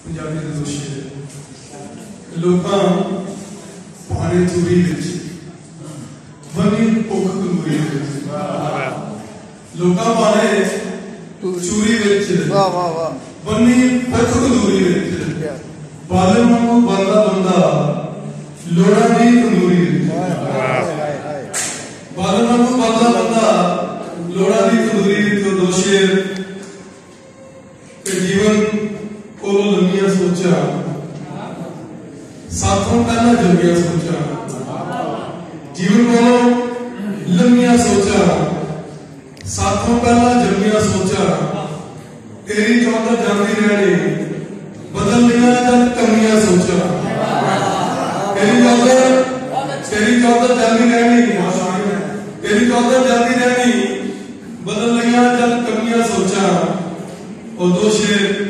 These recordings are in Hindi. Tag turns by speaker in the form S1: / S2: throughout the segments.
S1: पंजाबी दे दो शेर लोकां पाने चूरी विच बनी भुख तंदूरी विच लोकां पाने चूरी विच बनी भुख तंदूरी विच बालन वांगू बनदा बंदा लोड़ा दी तंदूरी विच बालन वांगू बनदा बंदा लोड़ा दी तंदूरी विच दो शेर जीवन को लंबिया सोचा साथों पहला जमिया सोचा जीवन को लंबिया सोचा साथों पहला जमिया सोचा तेरी चौधर जाती रहनी बदल लिया जब कमियां सोचा तेरी चौधर जाती रहनी तेरी चौधर जाती रहनी बदल लिया जब कमियां सोचा और दो शेर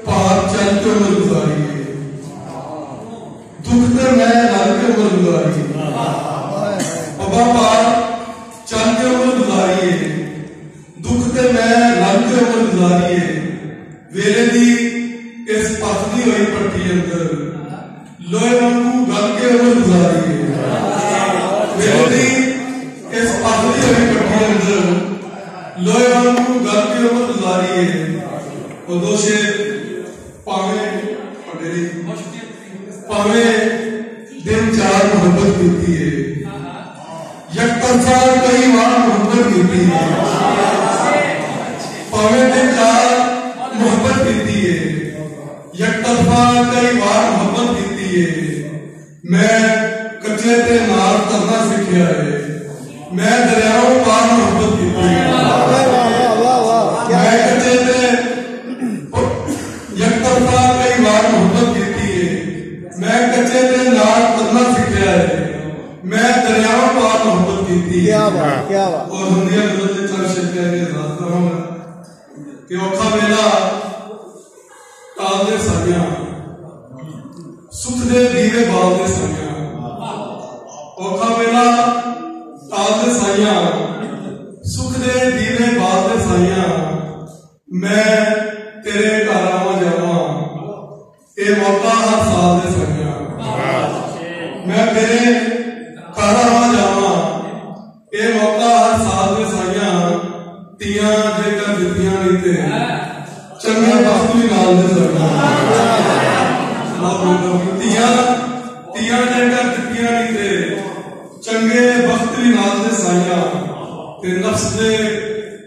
S1: पार चल के उम्र गुजारी दुख ते मैं रल के उम्र गुजारी पार चल के उम्र गुजारी दुख ते मैं रल के उम्र गुजारी वेले दी इस पथदी हुई पट्टी अंदर लोहे वांगू गल के उम्र गुजारी वेले दी इस पथदी हुई पट्टी अंदर लोहे वांगू गल के उम्र गुजारी और दो शेर पावे दिन चार मोहब्बत की है यक तरफा कई बार मोहब्बत की है पावे दिन चार मोहब्बत की है यक तरफा कई बार मोहब्बत की है मैं कच्चे ते नाल तरना सीखा है मैं दरियाओं पार मोहब्बत की है मैं कच्चे ते यक तरफा कई बार मोहब्बत की है मैं कच्चे ते नाल तरना सीखा है मैं दरियाओं पार मोहब्बत की है और हंदिया गजल चल शेर कि औखा वेला टाल दे साइया सुख दे दीवे बाल दे साइया औखा वेला टाल दे साइया सुख दे दीवे बाल दे साइया मैं तेरे घर आवा जावा ये मौका हर साल दे साइया मैं तेरे घर आवा जावा ये मौका हर साल दे साइया तियां जेकर दित्तियां नहीं ते चंगा वक्त भी नाल दे साइया तियां जेकर दित्तियां नहीं ते चंगे वक्त भी नाल दे साइया ते नफ्स दे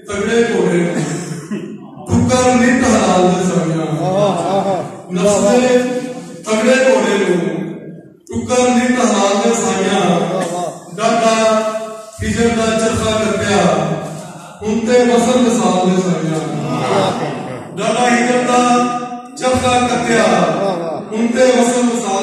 S1: तगड़े घोड़े ठुकर नित हलाल दे साइया नफ्स दे तगड़े घोड़े ठुकर नित हलाल दे साइया डाटा हिजर दा चरखा कटिया उनते वसल मिसाल दे साइया डाटा हिजर दा चरखा कटिया उनते वसल मिसाल